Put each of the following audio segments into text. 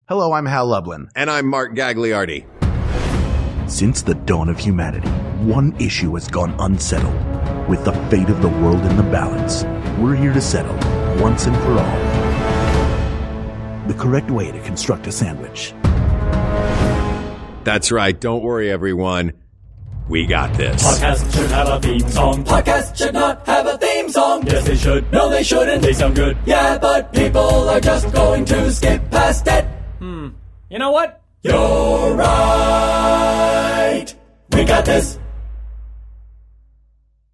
Hello, I'm Hal Lublin. And I'm Mark Gagliardi. Since the dawn of humanity, one issue has gone unsettled. With the fate of the world in the balance, we're here to settle, once and for all, the correct way to construct a sandwich. That's right. Don't worry, everyone. We got this. Podcast should have a theme song. Podcast should not have a theme song. Yes, they should. No, they shouldn't. They sound good. Yeah, but people are just going to skip past it. You know what? You're right. We got this.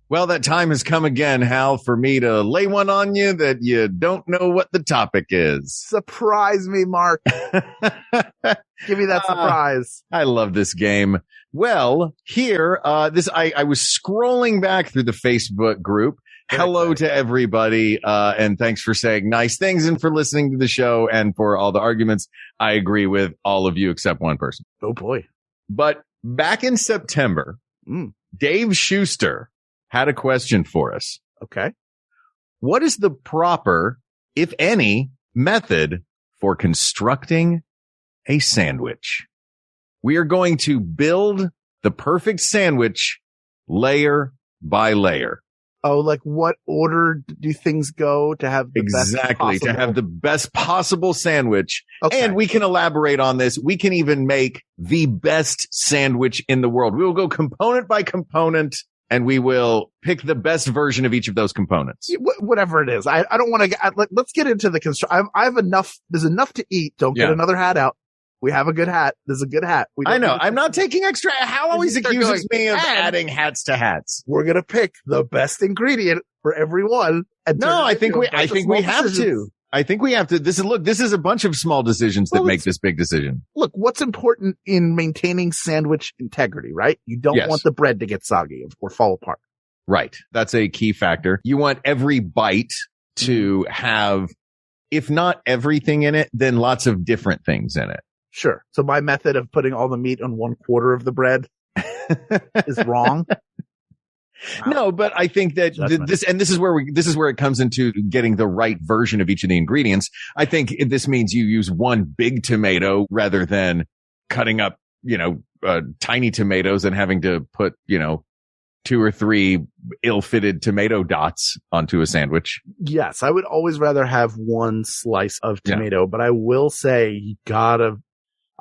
Well, that time has come again, Hal, for me to lay one on you that you don't know what the topic is. Surprise me, Mark. Give me that surprise. I love this game. Well, here, I was scrolling back through the Facebook group. Hello to everybody, and thanks for saying nice things and for listening to the show and for all the arguments. I agree with all of you except one person. Oh, boy. But back in September, Dave Schuster had a question for us. Okay. What is the proper, if any, method for constructing a sandwich? We are going to build the perfect sandwich layer by layer. Oh, like what order do things go to have the best possible? To have the best possible sandwich. Okay. And we can elaborate on this. We can even make the best sandwich in the world. We will go component by component and we will pick the best version of each of those components. Whatever it is. I don't want to, let's get into the I have enough, there's enough to eat. Don't get another hat out. We have a good hat. There's a good hat. I know. I'm not taking extra. Hal always accuses me of adding hats to hats. We're going to pick the best ingredient for every one. No, I think we have to. I think we have to. This is a bunch of small decisions that make this big decision. Look, what's important in maintaining sandwich integrity, right? You don't want the bread to get soggy or fall apart. Right. That's a key factor. You want every bite to have, if not everything in it, then lots of different things in it. Sure. So my method of putting all the meat on 1/4 of the bread is wrong. No, but I think that this is where it comes into getting the right version of each of the ingredients. I think this means you use one big tomato rather than cutting up, tiny tomatoes and having to put, 2 or 3 ill-fitted tomato dots onto a sandwich. Yes. I would always rather have one slice of tomato, but I will say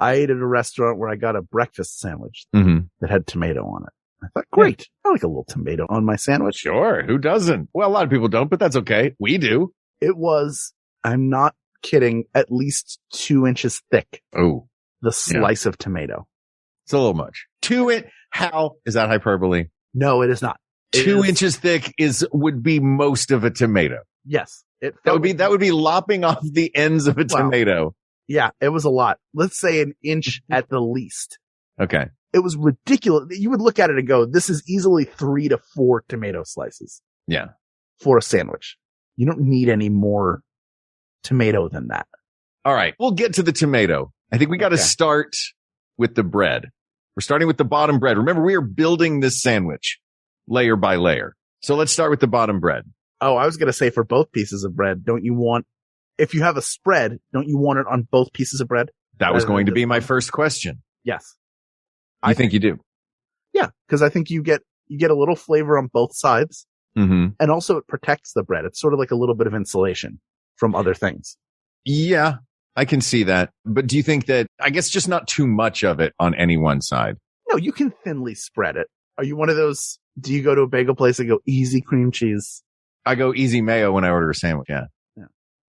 I ate at a restaurant where I got a breakfast sandwich that had tomato on it. I thought, great. I like a little tomato on my sandwich. Sure. Who doesn't? Well, a lot of people don't, but that's okay. We do. It was, I'm not kidding, at least 2 inches thick. Oh, the slice of tomato. It's a little much. How is that hyperbole? No, it is not. 2 inches thick would be most of a tomato. Yes. That would be lopping off the ends of a tomato. Yeah, it was a lot. Let's say an inch at the least. Okay. It was ridiculous. You would look at it and go, this is easily 3 to 4 tomato slices. Yeah. For a sandwich. You don't need any more tomato than that. All right. We'll get to the tomato. I think we got to start with the bread. We're starting with the bottom bread. Remember, we are building this sandwich layer by layer. So let's start with the bottom bread. Oh, I was going to say for both pieces of bread, if you have a spread, don't you want it on both pieces of bread? That was going to be my first question. Yes. I think you do. Yeah, because I think you get a little flavor on both sides. Mm-hmm. And also it protects the bread. It's sort of like a little bit of insulation from other things. Yeah, I can see that. But do you think that, I guess just not too much of it on any one side? No, you can thinly spread it. Are you one of those, do you go to a bagel place and go easy cream cheese? I go easy mayo when I order a sandwich, yeah.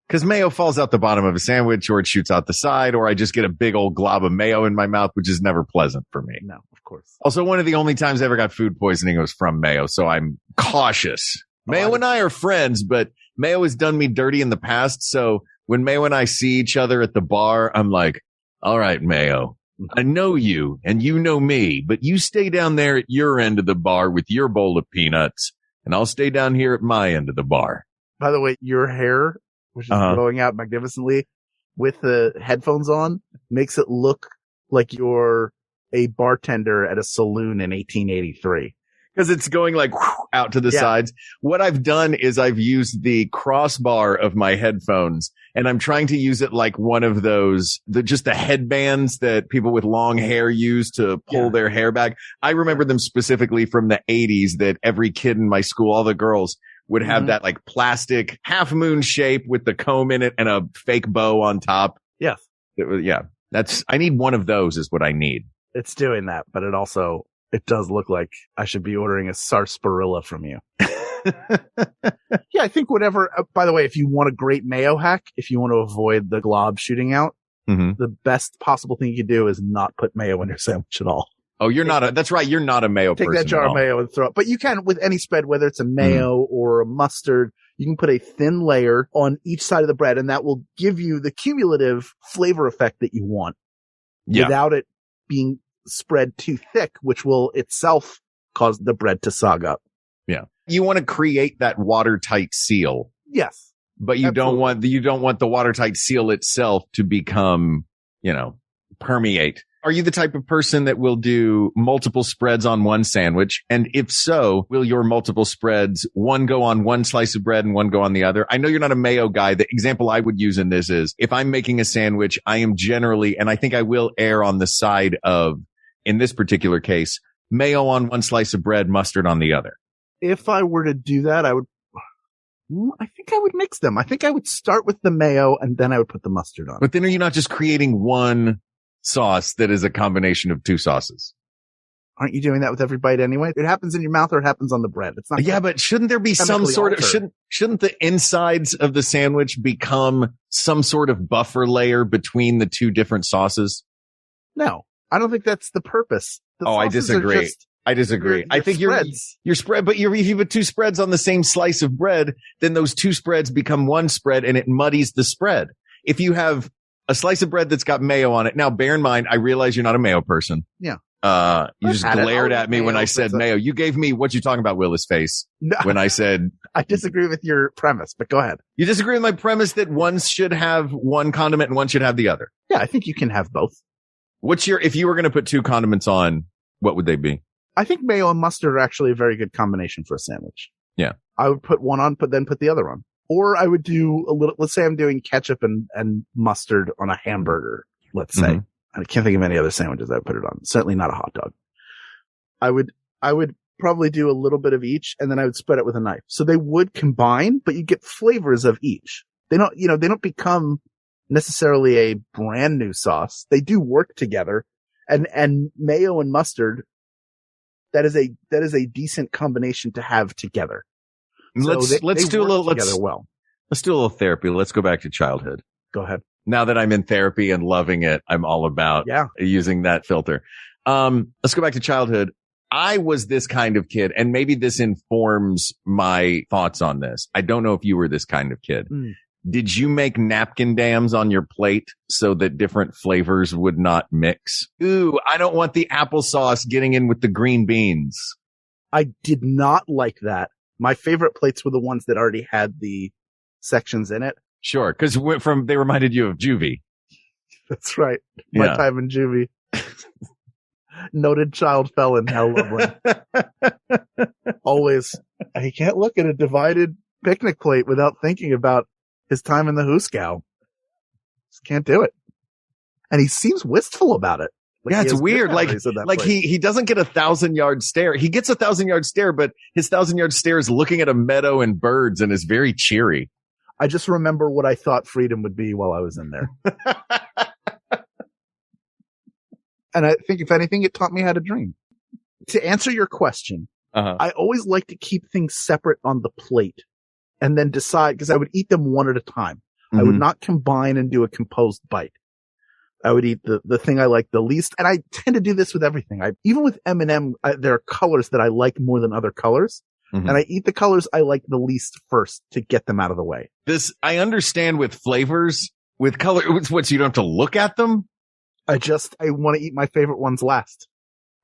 Because mayo falls out the bottom of a sandwich or it shoots out the side or I just get a big old glob of mayo in my mouth, which is never pleasant for me. No, of course. Also, one of the only times I ever got food poisoning was from mayo, so I'm cautious. Mayo and I are friends, but Mayo has done me dirty in the past. So when Mayo and I see each other at the bar, I'm like, all right, Mayo, I know you and you know me, but you stay down there at your end of the bar with your bowl of peanuts and I'll stay down here at my end of the bar. By the way, your hair, which is growing out magnificently with the headphones on, makes it look like you're a bartender at a saloon in 1883. because it's going like out to the sides. What I've done is I've used the crossbar of my headphones, and I'm trying to use it like one of those, just the headbands that people with long hair use to pull their hair back. I remember them specifically from the 80s that every kid in my school, all the girls, would have that like plastic half moon shape with the comb in it and a fake bow on top. Yes. I need one of those is what I need. It's doing that, but it does look like I should be ordering a sarsaparilla from you. Yeah, I think whatever, by the way, if you want a great mayo hack, if you want to avoid the glob shooting out, the best possible thing you can do is not put mayo in your sandwich at all. Oh, that's right. You're not a mayo person. Take that jar of mayo and throw it. But you can with any spread, whether it's a mayo or a mustard, you can put a thin layer on each side of the bread, and that will give you the cumulative flavor effect that you want without it being spread too thick, which will itself cause the bread to sog up. Yeah. You want to create that watertight seal. Yes. But you don't want the watertight seal itself to become, permeate. Are you the type of person that will do multiple spreads on one sandwich? And if so, will your multiple spreads, one go on one slice of bread and one go on the other? I know you're not a mayo guy. The example I would use in this is if I'm making a sandwich, I am generally, and I think I will err on the side of, in this particular case, mayo on one slice of bread, mustard on the other. If I were to do that, I think I would mix them. I think I would start with the mayo and then I would put the mustard on. But then are you not just creating one sauce that is a combination of two sauces? Aren't you doing that with every bite anyway? It happens in your mouth or it happens on the bread. It's not. Yeah, but shouldn't there be some sort of, shouldn't the insides of the sandwich become some sort of buffer layer between the two different sauces? No, I don't think that's the purpose. I disagree. I disagree. I think your spread, but if you put two spreads on the same slice of bread, then those two spreads become one spread and it muddies the spread. If you have a slice of bread that's got mayo on it. Now, bear in mind, I realize you're not a mayo person. Yeah. You just glared at me when I said mayo. You gave me what you talking about, Willis face. No, when I said, I disagree with your premise, but go ahead. You disagree with my premise that one should have one condiment and one should have the other. Yeah, I think you can have both. If you were going to put two condiments on, what would they be? I think mayo and mustard are actually a very good combination for a sandwich. Yeah. I would put one on, then put the other on. Or I would do let's say I'm doing ketchup and mustard on a hamburger, let's say. I can't think of any other sandwiches I would put it on. Certainly not a hot dog. I would probably do a little bit of each and then I would spread it with a knife. So they would combine, but you get flavors of each. They don't become necessarily a brand new sauce. They do work together, and mayo and mustard, that is a decent combination to have together. Let's do a little therapy. Let's go back to childhood. Go ahead. Now that I'm in therapy and loving it, I'm all about using that filter. Let's go back to childhood. I was this kind of kid, and maybe this informs my thoughts on this. I don't know if you were this kind of kid. Did you make napkin dams on your plate so that different flavors would not mix? Ooh, I don't want the applesauce getting in with the green beans. I did not like that. My favorite plates were the ones that already had the sections in it. Sure, because they reminded you of juvie. That's right. My time in juvie. Noted child felon, Hal Lublin. Always. He can't look at a divided picnic plate without thinking about his time in the Hooskow. Just can't do it. And he seems wistful about it. Like it's weird. Like he doesn't get 1,000-yard stare. He gets 1,000-yard stare, but his 1,000-yard stare is looking at a meadow and birds and is very cheery. I just remember what I thought freedom would be while I was in there. And I think, if anything, it taught me how to dream. To answer your question, I always like to keep things separate on the plate and then decide, because I would eat them one at a time. I would not combine and do a composed bite. I would eat the thing I like the least. And I tend to do this with everything. Even with M&M, there are colors that I like more than other colors. And I eat the colors I like the least first to get them out of the way. This, I understand with flavors. With color, so you don't have to look at them? I want to eat my favorite ones last.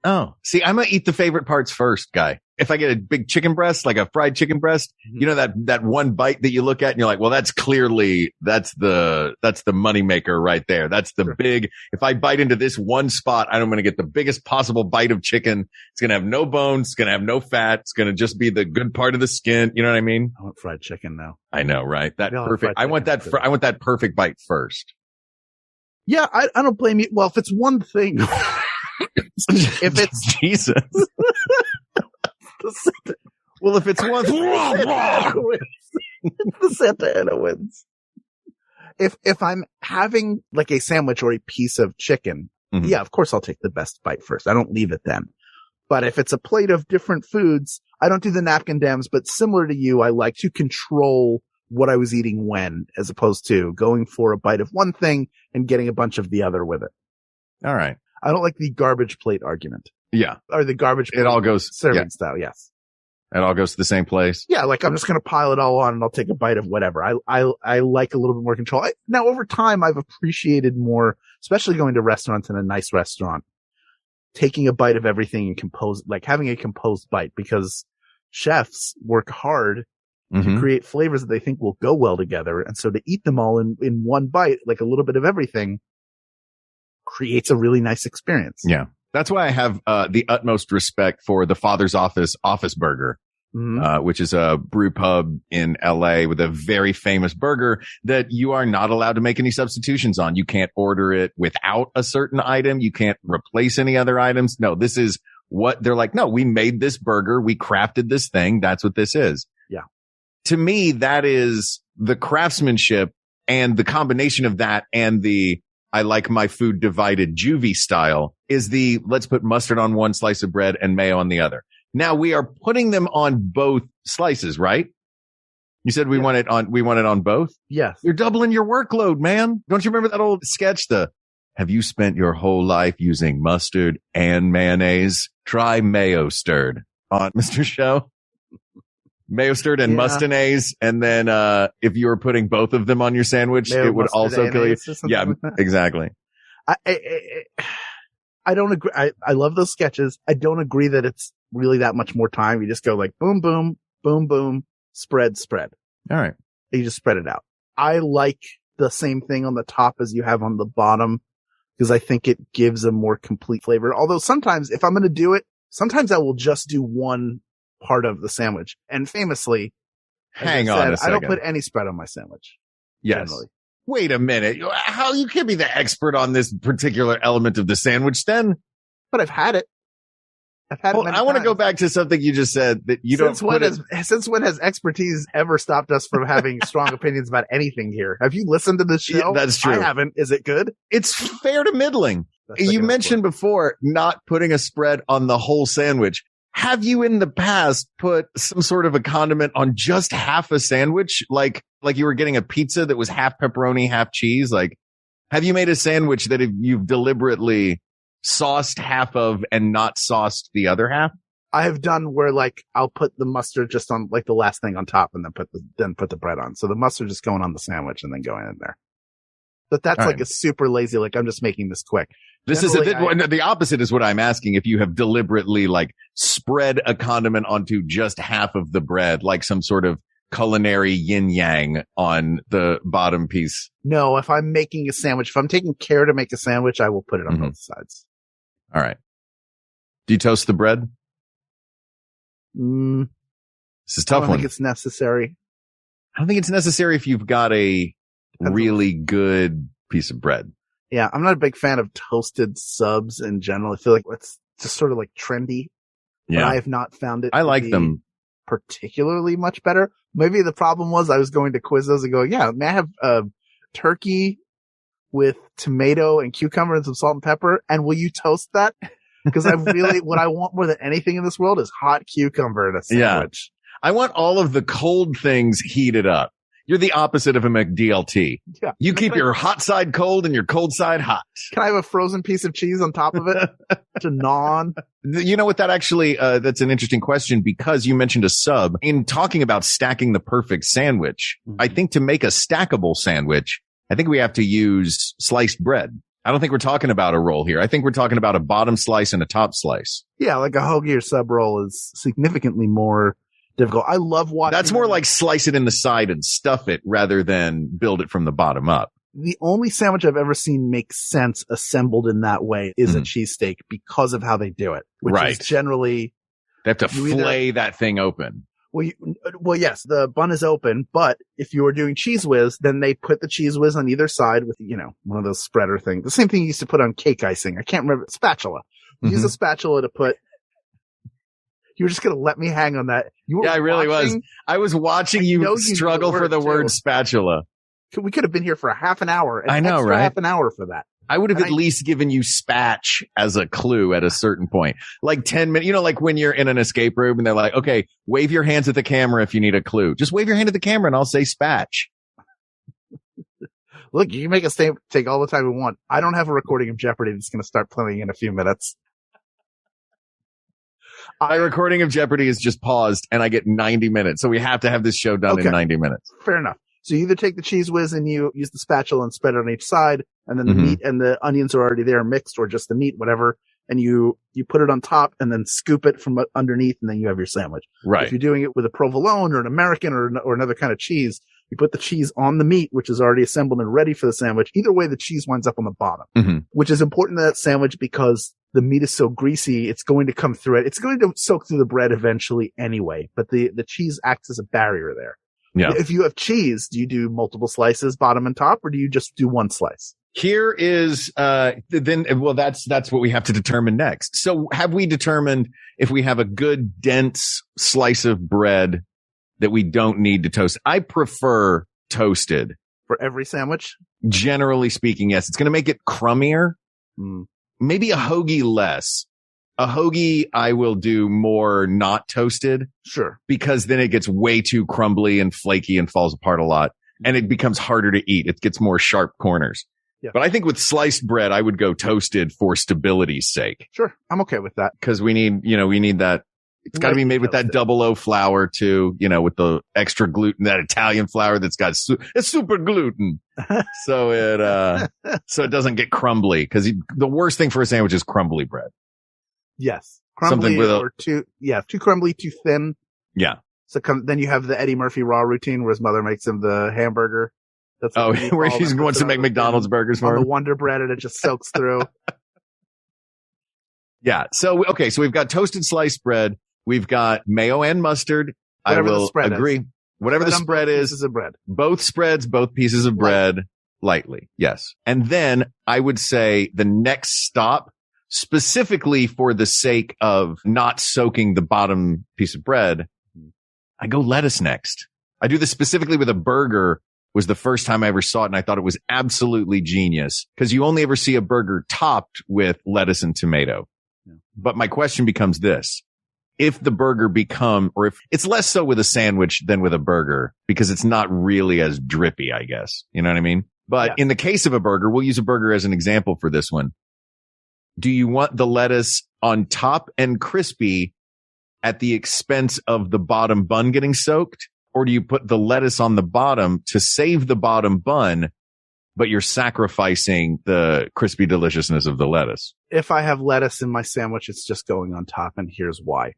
Oh, see, I'm going to eat the favorite parts first, guy. if I get a big chicken breast, like a fried chicken breast, you know, that one bite that you look at and you're like, well, that's the moneymaker right there. That's the big, if I bite into this one spot, I'm going to get the biggest possible bite of chicken. It's going to have no bones. It's going to have no fat. It's going to just be the good part of the skin. You know what I mean? I want fried chicken now. I know, right? That perfect. I want that perfect bite first. Yeah. I don't blame you. Well, if it's one thing, if it's Jesus. Well, if it's one, the Santa Ana wins. If I'm having like a sandwich or a piece of chicken, yeah, of course I'll take the best bite first. I don't leave it then. But if it's a plate of different foods, I don't do the napkin dams, but similar to you, I like to control what I was eating when, as opposed to going for a bite of one thing and getting a bunch of the other with it. All right. I don't like the garbage plate argument. Yeah. Or the garbage plate. It all goes serving style. Yes. It all goes to the same place. Yeah. Like I'm just going to pile it all on and I'll take a bite of whatever. I like a little bit more control. Now over time, I've appreciated more, especially going to restaurants in a nice restaurant, taking a bite of everything and having a composed bite, because chefs work hard to create flavors that they think will go well together. And so to eat them all in one bite, like a little bit of everything, creates a really nice experience. Yeah. That's why I have the utmost respect for the Father's Office Burger, which is a brew pub in LA with a very famous burger that you are not allowed to make any substitutions on. You can't order it without a certain item. You can't replace any other items. No, this is what they're like. No, we made this burger. We crafted this thing. That's what this is. Yeah. To me, that is the craftsmanship, and the combination of that and the I like my food divided juvie style is the let's put mustard on one slice of bread and mayo on the other. Now we are putting them on both slices, right? You said we want it on both? Yes. You're doubling your workload, man. Don't you remember that old sketch? Have you spent your whole life using mustard and mayonnaise? Try mayo stirred on Mr. Show. Mayo stirred and mustanaise, and then if you were putting both of them on your sandwich, mayo, it would also kill you. Yeah, like exactly. I don't agree. I love those sketches. I don't agree that it's really that much more time. You just go like boom, boom, boom, boom, spread. All right. You just spread it out. I like the same thing on the top as you have on the bottom, because I think it gives a more complete flavor. Although sometimes if I'm going to do it, sometimes I will just do one part of the sandwich. And famously, hang on a second, I don't put any spread on my sandwich. Yes. Generally. Wait a minute. How you can't be the expert on this particular element of the sandwich then? But I've had it. I want to go back to something you just said that you don't. Since when has expertise ever stopped us from having strong opinions about anything here? Have you listened to the show? Yeah, that's true. I haven't. Is it good? It's fair to middling. You mentioned before not putting a spread on the whole sandwich. Have you in the past put some sort of a condiment on just half a sandwich? Like you were getting a pizza that was half pepperoni, half cheese? Like, have you made a sandwich that you've deliberately sauced half of and not sauced the other half? I have done where like I'll put the mustard just on like the last thing on top and then put the bread on. So the mustard just going on the sandwich and then going in there. But that's all like a super lazy, like I'm just making this quick. The opposite is what I'm asking. If you have deliberately like spread a condiment onto just half of the bread, like some sort of culinary yin yang on the bottom piece. No, if I'm making a sandwich, if I'm taking care to make a sandwich, I will put it on both sides. All right. Do you toast the bread? This is a tough one. I don't think it's necessary. I don't think it's necessary if you've got a really good piece of bread. Yeah, I'm not a big fan of toasted subs in general. I feel like it's just sort of like trendy. Yeah. But I have not found it. I like them particularly much better. Maybe the problem was I was going to Quiznos and going, yeah, may I have turkey with tomato and cucumber and some salt and pepper? And will you toast that? Because what I want more than anything in this world is hot cucumber in a sandwich. Yeah. I want all of the cold things heated up. You're the opposite of a McDLT. Yeah. You keep your hot side cold and your cold side hot. Can I have a frozen piece of cheese on top of it to gnaw on? You know what? That actually, that's an interesting question because you mentioned a sub. In talking about stacking the perfect sandwich, I think to make a stackable sandwich, I think we have to use sliced bread. I don't think we're talking about a roll here. I think we're talking about a bottom slice and a top slice. Yeah, like a hoagie or sub roll is significantly more difficult. I love watching. That's more like slice it in the side and stuff it rather than build it from the bottom up. The only sandwich I've ever seen make sense assembled in that way is a cheesesteak because of how they do it, which is generally they have to fillet that thing open. Well, yes, the bun is open, but if you were doing Cheese Whiz, then they put the Cheese Whiz on either side with, one of those spreader things. The same thing you used to put on cake icing. I can't remember. Spatula. Use a spatula to put. You were just going to let me hang on that. I really was. I was watching you struggle for the word spatula. We could have been here for a half an hour. I know, right? Half an hour for that. I would have at least given you spatch as a clue at a certain point. Like 10 minutes, like when you're in an escape room and they're like, okay, wave your hands at the camera if you need a clue. Just wave your hand at the camera and I'll say spatch. Look, you can make us take all the time we want. I don't have a recording of Jeopardy that's going to start playing in a few minutes. My recording of Jeopardy is just paused and I get 90 minutes. So we have to have this show done in 90 minutes. Fair enough. So you either take the Cheese Whiz and you use the spatula and spread it on each side, and then the meat and the onions are already there mixed, or just the meat, whatever, and you put it on top and then scoop it from underneath, and then you have your sandwich. Right. If you're doing it with a provolone or an American or another kind of cheese, you put the cheese on the meat, which is already assembled and ready for the sandwich. Either way, the cheese winds up on the bottom, which is important to that sandwich because the meat is so greasy, it's going to come through it. It's going to soak through the bread eventually anyway, but the cheese acts as a barrier there. Yeah. If you have cheese, do you do multiple slices, bottom and top, or do you just do one slice? Here is, that's what we have to determine next. So have we determined if we have a good dense slice of bread that we don't need to toast? I prefer toasted. For every sandwich? Generally speaking, yes. It's going to make it crummier. Maybe a hoagie less. A hoagie, I will do more not toasted. Sure. Because then it gets way too crumbly and flaky and falls apart a lot. And it becomes harder to eat. It gets more sharp corners. Yeah. But I think with sliced bread, I would go toasted for stability's sake. Sure. I'm okay with that. Because we need that. It's got to be made with that 00 flour too, with the extra gluten, that Italian flour that's got it's super gluten. So it doesn't get crumbly. Because the worst thing for a sandwich is crumbly bread. Yes. Crumbly too crumbly, too thin. Yeah. So then you have the Eddie Murphy Raw routine where his mother makes him the hamburger. That's where she wants to make McDonald's burgers for him. The Wonder Bread and it just soaks through. Yeah. So we've got toasted sliced bread. We've got mayo and mustard. Whatever I will agree. Whatever the spread is. Pieces of bread. Both spreads, both pieces of bread lightly. Yes. And then I would say the next stop, specifically for the sake of not soaking the bottom piece of bread, I go lettuce next. I do this specifically with a burger. Was the first time I ever saw it, and I thought it was absolutely genius because you only ever see a burger topped with lettuce and tomato. Yeah. But my question becomes this. If the burger or if it's less so with a sandwich than with a burger because it's not really as drippy, I guess. You know what I mean? But in the case of a burger, we'll use a burger as an example for this one. Do you want the lettuce on top and crispy at the expense of the bottom bun getting soaked? Or do you put the lettuce on the bottom to save the bottom bun, but you're sacrificing the crispy deliciousness of the lettuce? If I have lettuce in my sandwich, it's just going on top, and here's why.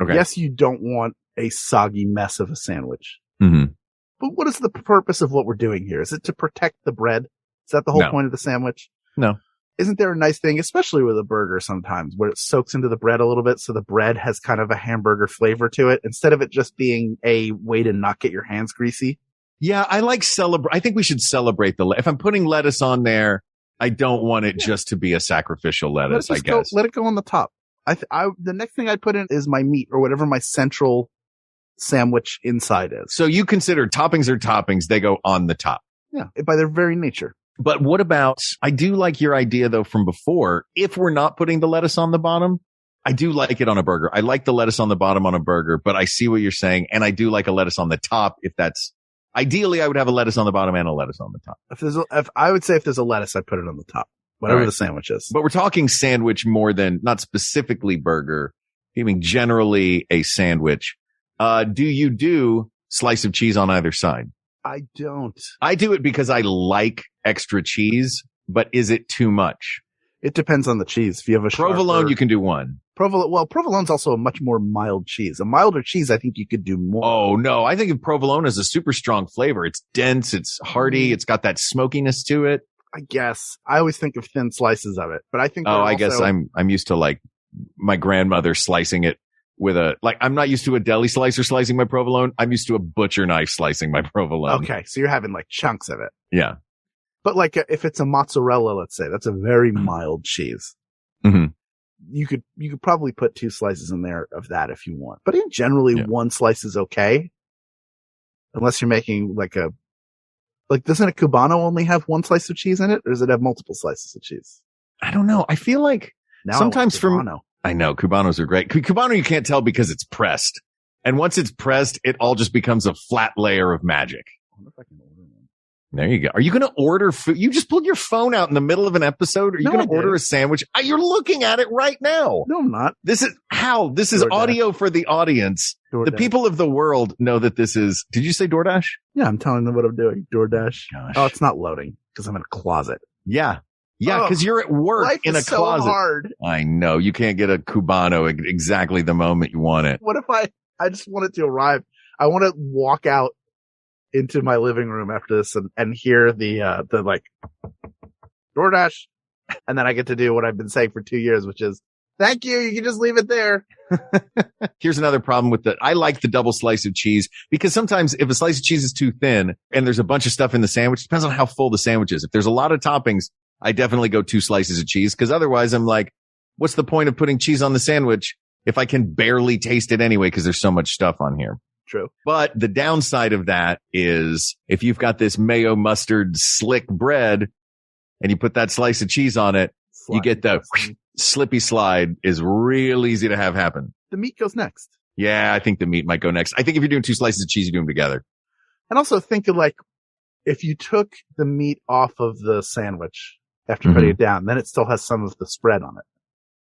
Okay. Yes, you don't want a soggy mess of a sandwich. Mm-hmm. But what is the purpose of what we're doing here? Is it to protect the bread? Is that the whole point of the sandwich? No. Isn't there a nice thing, especially with a burger sometimes, where it soaks into the bread a little bit so the bread has kind of a hamburger flavor to it instead of it just being a way to not get your hands greasy? Yeah, I like I think we should celebrate if I'm putting lettuce on there, I don't want it just to be a sacrificial lettuce, I guess. Let it go on the top. The next thing I'd put in is my meat or whatever my central sandwich inside is. So you consider toppings are toppings. They go on the top. Yeah, by their very nature. But what about, I do like your idea though from before, if we're not putting the lettuce on the bottom, I do like it on a burger. I like the lettuce on the bottom on a burger, but I see what you're saying. And I do like a lettuce on the top ideally I would have a lettuce on the bottom and a lettuce on the top. If I would say if there's a lettuce, I'd put it on the top, whatever the sandwich is. But we're talking sandwich more than, not specifically burger, I mean generally a sandwich. Do you do slice of cheese on either side? I don't. I do it because I like extra cheese, but is it too much? It depends on the cheese. If you have a provolone, you can do one. Provolone's also a much more mild cheese. A milder cheese, I think you could do more. Oh, no. I think of provolone as a super strong flavor. It's dense. It's hearty. It's got that smokiness to it. I guess. I always think of thin slices of it, but I think. I guess I'm used to like my grandmother slicing it with I'm not used to a deli slicer slicing my provolone. I'm used to a butcher knife slicing my provolone. Okay. So you're having like chunks of it. Yeah. But like if it's a mozzarella, let's say, that's a very mild cheese. Mm-hmm. You could probably put 2 slices in there of that if you want. But generally 1 slice is okay. Unless you're making doesn't a Cubano only have 1 slice of cheese in it? Or does it have multiple slices of cheese? I don't know. I feel like now sometimes I know Cubanos are great. Cubano you can't tell because it's pressed. And once it's pressed, it all just becomes a flat layer of magic. I wonder if I can order one. There you go. Are you going to order food? You just pulled your phone out in the middle of an episode. Are you going to order a sandwich? You're looking at it right now. No, I'm not. This is audio for the audience. DoorDash. The people of the world know that this is. Did you say DoorDash? Yeah, I'm telling them what I'm doing. DoorDash. Gosh. Oh, it's not loading because I'm in a closet. Yeah. Yeah, because you're at work in a closet. So hard. I know. You can't get a Cubano exactly the moment you want it. What if I just want it to arrive? I want to walk out into my living room after this and hear the DoorDash. And then I get to do what I've been saying for 2 years, which is, thank you. You can just leave it there. Here's another problem with I like the double slice of cheese because sometimes if a slice of cheese is too thin and there's a bunch of stuff in the sandwich, it depends on how full the sandwich is. If there's a lot of toppings, I definitely go 2 slices of cheese because otherwise I'm like, what's the point of putting cheese on the sandwich if I can barely taste it anyway because there's so much stuff on here? True. But the downside of that is if you've got this mayo mustard slick bread and you put that slice of cheese on it, you get the slippy slide is real easy to have happen. The meat goes next. Yeah, I think the meat might go next. I think if you're doing 2 slices of cheese, you do them together. And also think of if you took the meat off of the sandwich after putting it down, then it still has some of the spread on it.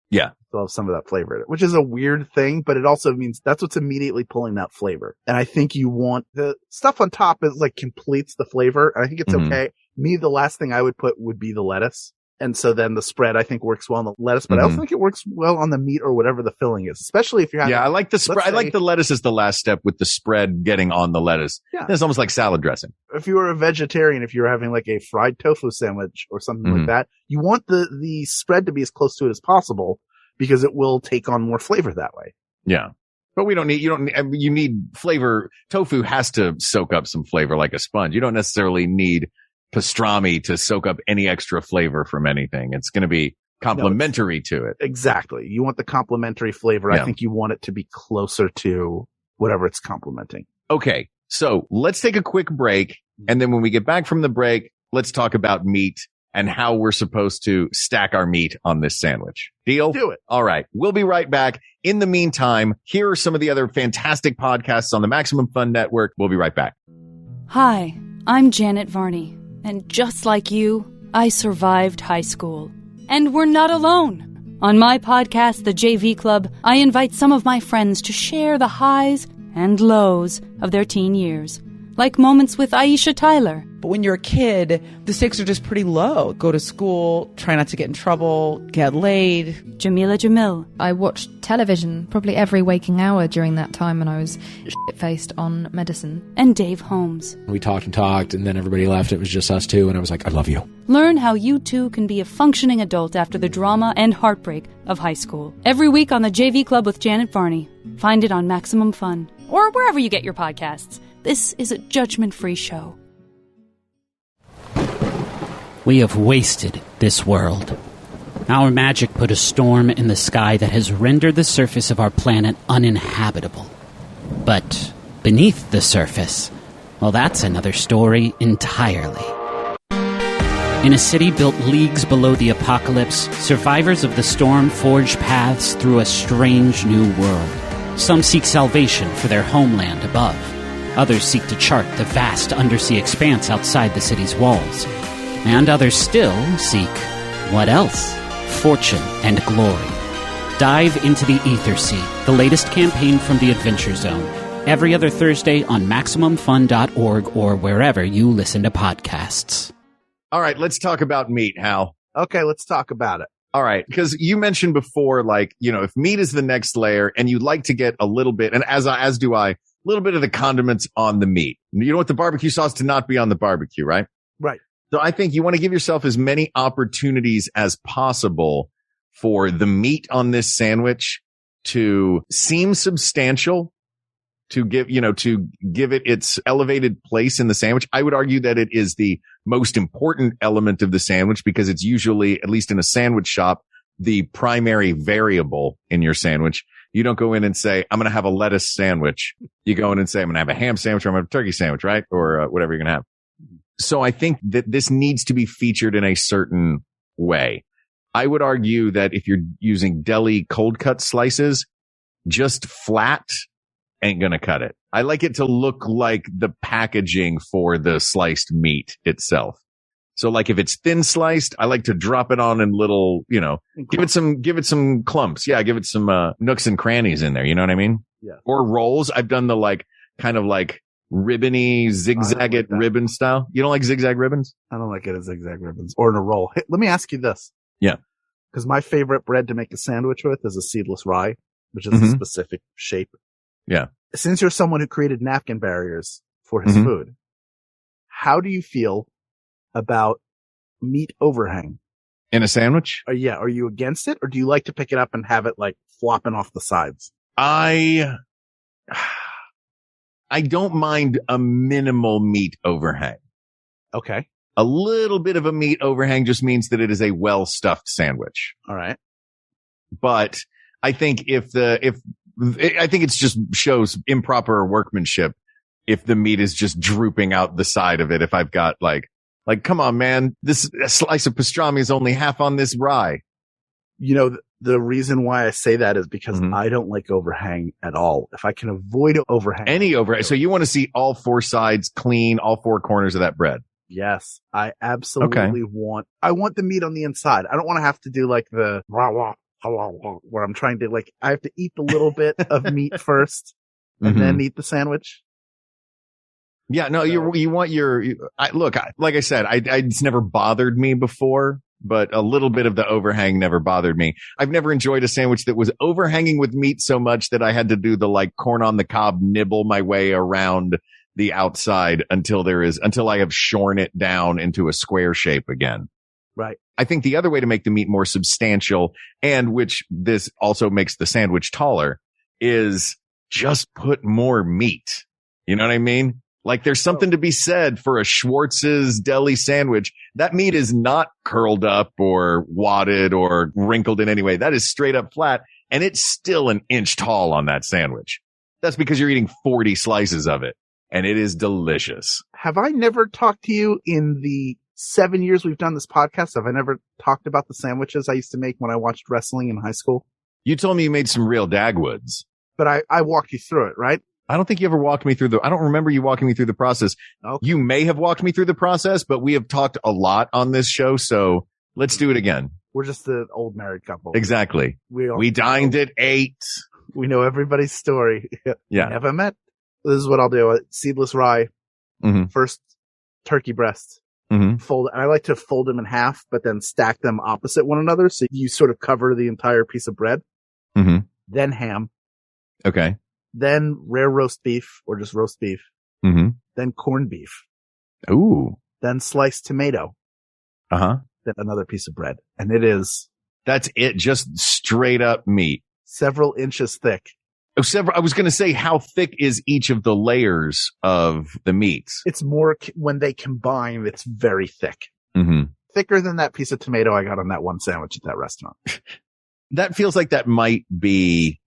Yeah. Still have some of that flavor in it, which is a weird thing, but it also means that's what's immediately pulling that flavor. And I think you want the stuff on top is completes the flavor. And I think it's okay. Me, the last thing I would put would be the lettuce. And so then the spread, I think, works well on the lettuce, but I also think it works well on the meat or whatever the filling is, especially if you're having. Yeah, I like the spread. I like the lettuce as the last step with the spread getting on the lettuce. Yeah. It's almost like salad dressing. If you were a vegetarian, if you were having a fried tofu sandwich or something like that, you want the spread to be as close to it as possible because it will take on more flavor that way. Yeah. But you need flavor. Tofu has to soak up some flavor like a sponge. You don't necessarily need pastrami to soak up any extra flavor from anything. It's going to be complementary to it. Exactly. You want the complementary flavor. Yeah. I think you want it to be closer to whatever it's complementing. Okay. So let's take a quick break. And then when we get back from the break, let's talk about meat and how we're supposed to stack our meat on this sandwich. Deal? Do it. All right. We'll be right back. In the meantime, here are some of the other fantastic podcasts on the Maximum Fun Network. We'll be right back. Hi, I'm Janet Varney. And just like you, I survived high school. And we're not alone. On my podcast, The JV Club, I invite some of my friends to share the highs and lows of their teen years. Like moments with Aisha Tyler. But when you're a kid, the stakes are just pretty low. Go to school, try not to get in trouble, get laid. Jamila Jamil. I watched television probably every waking hour during that time when I was shit-faced on medicine. And Dave Holmes. We talked, and then everybody left. It was just us two, and I was like, I love you. Learn how you too can be a functioning adult after the drama and heartbreak of high school. Every week on the JV Club with Janet Varney. Find it on Maximum Fun. Or wherever you get your podcasts. This is a judgment-free show. We have wasted this world. Our magic put a storm in the sky that has rendered the surface of our planet uninhabitable. But beneath the surface, well, that's another story entirely. In a city built leagues below the apocalypse, survivors of the storm forge paths through a strange new world. Some seek salvation for their homeland above. Others seek to chart the vast undersea expanse outside the city's walls. And others still seek, what else? Fortune and glory. Dive into the Ether Sea, the latest campaign from the Adventure Zone, every other Thursday on MaximumFun.org or wherever you listen to podcasts. All right, let's talk about meat, Hal. Okay, let's talk about it. All right, because you mentioned before, like, if meat is the next layer and you'd like to get a little bit, and as do I, a little bit of the condiments on the meat. You don't want the barbecue sauce to not be on the barbecue, right? Right. So I think you want to give yourself as many opportunities as possible for the meat on this sandwich to seem substantial, to give it its elevated place in the sandwich. I would argue that it is the most important element of the sandwich because it's usually, at least in a sandwich shop, the primary variable in your sandwich. You don't go in and say, I'm going to have a lettuce sandwich. You go in and say, I'm going to have a ham sandwich or I'm going to have a turkey sandwich, right? Or whatever you're going to have. So I think that this needs to be featured in a certain way. I would argue that if you're using deli cold cut slices, just flat ain't going to cut it. I like it to look like the packaging for the sliced meat itself. So like if it's thin sliced, I like to drop it on in little, give it some clumps. Yeah. Give it some, nooks and crannies in there. You know what I mean? Yeah. Or rolls. I've done the kind of ribbony, zigzag it ribbon style. You don't like zigzag ribbons? I don't like it as zigzag ribbons or in a roll. Hey, let me ask you this. Yeah. Because my favorite bread to make a sandwich with is a seedless rye, which is a specific shape. Yeah. Since you're someone who created napkin barriers for his food, how do you feel about meat overhang in a sandwich? Are you against it, or do you like to pick it up and have it flopping off the sides? I don't mind a minimal meat overhang. Okay. A little bit of a meat overhang just means that it is a well-stuffed sandwich. All right. But I think I think it's just shows improper workmanship if the meat is just drooping out the side of it. If I've got come on, man, this slice of pastrami is only half on this rye. The reason why I say that is because I don't like overhang at all. If I can avoid overhang. Any overhang. So you want to see all four sides clean, all four corners of that bread. Yes, I absolutely want the meat on the inside. I don't want to have to do the where I'm trying to I have to eat the little bit of meat first and then eat the sandwich. Yeah, no, you want like I said, it's never bothered me before, but a little bit of the overhang never bothered me. I've never enjoyed a sandwich that was overhanging with meat so much that I had to do the corn on the cob nibble my way around the outside until I have shorn it down into a square shape again. Right. I think the other way to make the meat more substantial, and which this also makes the sandwich taller, is just put more meat. You know what I mean? There's something to be said for a Schwartz's deli sandwich. That meat is not curled up or wadded or wrinkled in any way. That is straight up flat, and it's still an inch tall on that sandwich. That's because you're eating 40 slices of it, and it is delicious. Have I never talked to you in the 7 years we've done this podcast? Have I never talked about the sandwiches I used to make when I watched wrestling in high school? You told me you made some real Dagwoods. But I walked you through it, right? I don't think you ever walked me through I don't remember you walking me through the process. Okay. You may have walked me through the process, but we have talked a lot on this show, so let's do it again. We're just an old married couple. Exactly. We dined at 8. We know everybody's story. Yeah. Never met. This is what I'll do. Seedless rye. First turkey breast. Fold. And I like to fold them in half, but then stack them opposite one another. So you sort of cover the entire piece of bread. Then ham. Okay. Then rare roast beef or just roast beef. Then corned beef. Ooh. Then sliced tomato. Then another piece of bread. And that's it. Just straight up meat. Several inches thick. I was going to say, how thick is each of the layers of the meats? It's more when they combine, it's very thick. Thicker than that piece of tomato I got on that one sandwich at that restaurant. That feels like that might be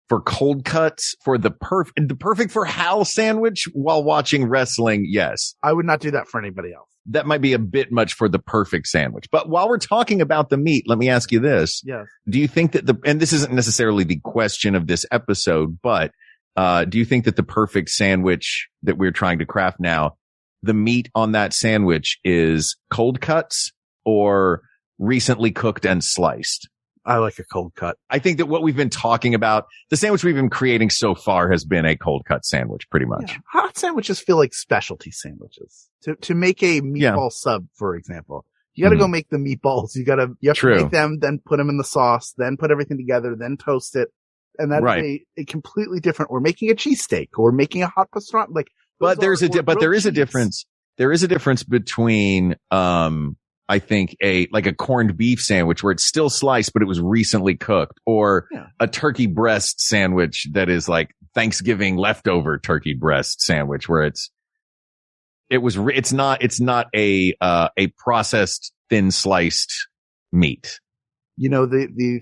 for cold cuts, for the perfect for Hal sandwich while watching wrestling. Yes. I would not do that for anybody else. That might be a bit much for the perfect sandwich. But while we're talking about the meat, let me ask you this. Yes. Do you think that and this isn't necessarily the question of this episode, but do you think that the perfect sandwich that we're trying to craft now, the meat on that sandwich is cold cuts or recently cooked and sliced? I like a cold cut. I think that what we've been talking about, the sandwich we've been creating so far has been a cold cut sandwich, pretty much. Yeah. Hot sandwiches feel like specialty sandwiches. To make a meatball sub, for example, you got to go make the meatballs. You have to make them, then put them in the sauce, then put everything together, then toast it. And that's a completely different, or making a cheesesteak or making a hot pastrami. Like, but there is a difference. There is a difference between, I think a corned beef sandwich where it's still sliced, but it was recently cooked, or a turkey breast sandwich that is like Thanksgiving leftover turkey breast sandwich where it's not a processed thin sliced meat. You know, the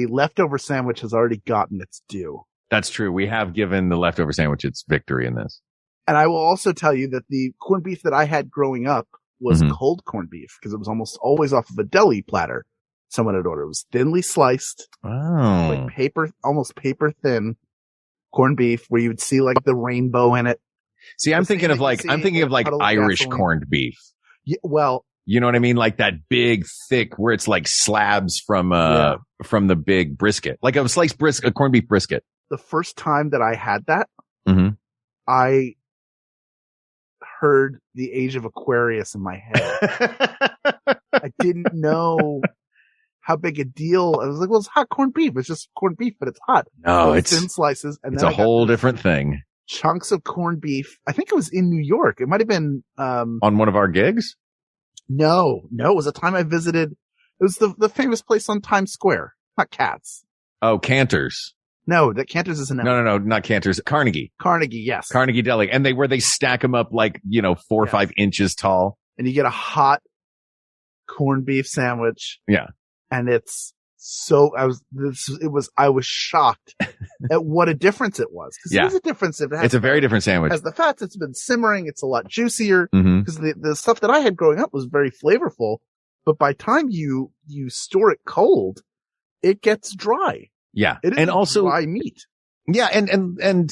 leftover sandwich has already gotten its due. That's true. We have given the leftover sandwich its victory in this. And I will also tell you that the corned beef that I had growing up was cold corned beef, because it was almost always off of a deli platter someone had ordered. It was thinly sliced, like almost paper thin corned beef, where you would see like the rainbow in it. See, I'm thinking of like Irish corned beef. Yeah, well, you know what I mean? Like that big, thick, where it's like slabs from the big brisket, like a sliced a corned beef brisket. The first time that I had that, I heard the Age of Aquarius in my head. I didn't know how big a deal. I was like, well, it's hot corned beef. It's just corned beef, but it's hot. No, it's thin slices. And it's a whole different thing. Chunks of corned beef. I think it was in New York. It might have been, on one of our gigs. No, it was a time I visited. It was the famous place on Times Square, not Katz. Oh, Cantor's. No, that Cantor's isn't. No, not Cantor's. Carnegie. Yes. Carnegie Deli. And where they stack them up like, 4 or 5 inches tall. And you get a hot corned beef sandwich. Yeah. And it's I was shocked at what a difference it was. Cause it is a difference. It's a very different sandwich. It has the fats. It's been simmering. It's a lot juicier, because the stuff that I had growing up was very flavorful, but by the time you store it cold, it gets dry. Yeah. It is also dry meat. Yeah. And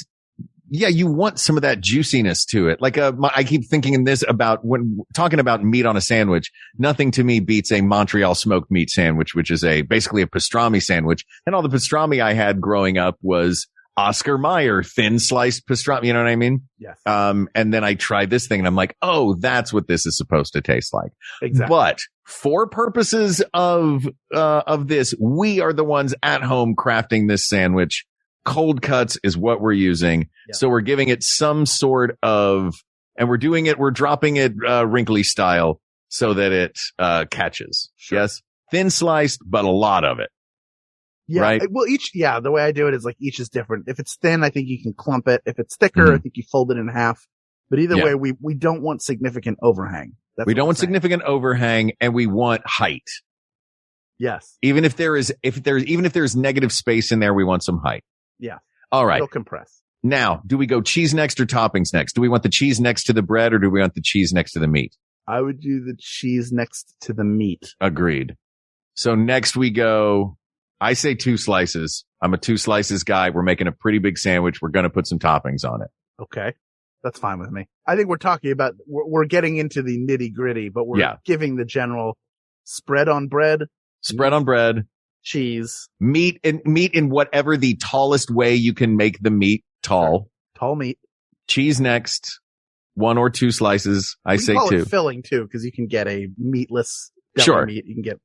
yeah, you want some of that juiciness to it. Like, I keep thinking in this about when talking about meat on a sandwich, nothing to me beats a Montreal smoked meat sandwich, which is basically a pastrami sandwich. And all the pastrami I had growing up was Oscar Mayer, thin sliced pastrami. You know what I mean? Yes. And then I tried this thing and I'm like, oh, that's what this is supposed to taste like. Exactly. But for purposes of this, we are the ones at home crafting this sandwich. Cold cuts is what we're using. Yeah. So we're giving it some sort of, and we're dropping it, wrinkly style so that it, catches. Sure. Yes. Thin sliced, but a lot of it. Yeah. Right? Well, the way I do it is like each is different. If it's thin, I think you can clump it. If it's thicker, I think you fold it in half. But either way, we don't want significant overhang. We don't want significant overhang, and we want height. Yes. Even if there's negative space in there, we want some height. Yeah. All right. It'll compress. Now, do we go cheese next or toppings next? Do we want the cheese next to the bread, or do we want the cheese next to the meat? I would do the cheese next to the meat. Agreed. So next we go, I say 2 slices. I'm a 2 slices guy. We're making a pretty big sandwich. We're going to put some toppings on it. Okay. That's fine with me. I think we're talking about, we're getting into the nitty gritty, but we're giving the general spread on bread. Spread on bread. Cheese. Meat in whatever the tallest way you can make the meat tall. Tall meat. Cheese next. 1 or 2 slices. I say 2. It filling too, because you can get a meatless deli meat. You can get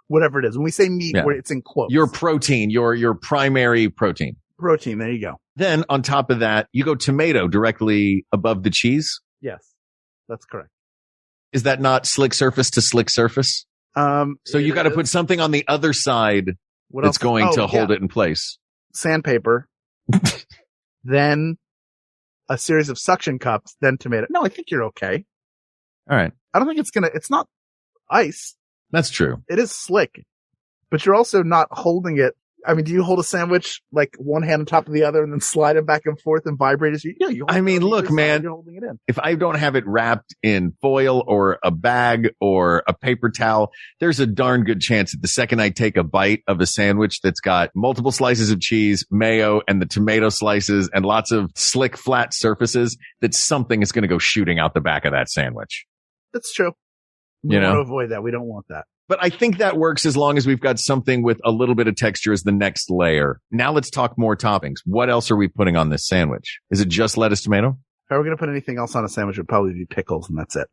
whatever it is. When we say meat, it's in quotes. Your protein, your primary protein. Protein. There you go. Then on top of that, you go tomato directly above the cheese. Yes, that's correct. Is that not slick surface to slick surface? So you got to put something on the other side that's going to hold it in place. Sandpaper, then a series of suction cups, then tomato. No, I think you're okay. All right. I don't think it's not ice. That's true. It is slick, but you're also not holding it. I mean, do you hold a sandwich like one hand on top of the other and then slide it back and forth and vibrate as you? Yeah, you. I mean, look, man. You're holding it in. If I don't have it wrapped in foil or a bag or a paper towel, there's a darn good chance that the second I take a bite of a sandwich that's got multiple slices of cheese, mayo, and the tomato slices and lots of slick, flat surfaces, that something is going to go shooting out the back of that sandwich. That's true. We want to avoid that. We don't want that. But I think that works as long as we've got something with a little bit of texture as the next layer. Now let's talk more toppings. What else are we putting on this sandwich? Is it just lettuce, tomato? If I were going to put anything else on a sandwich, it would probably be pickles, and that's it.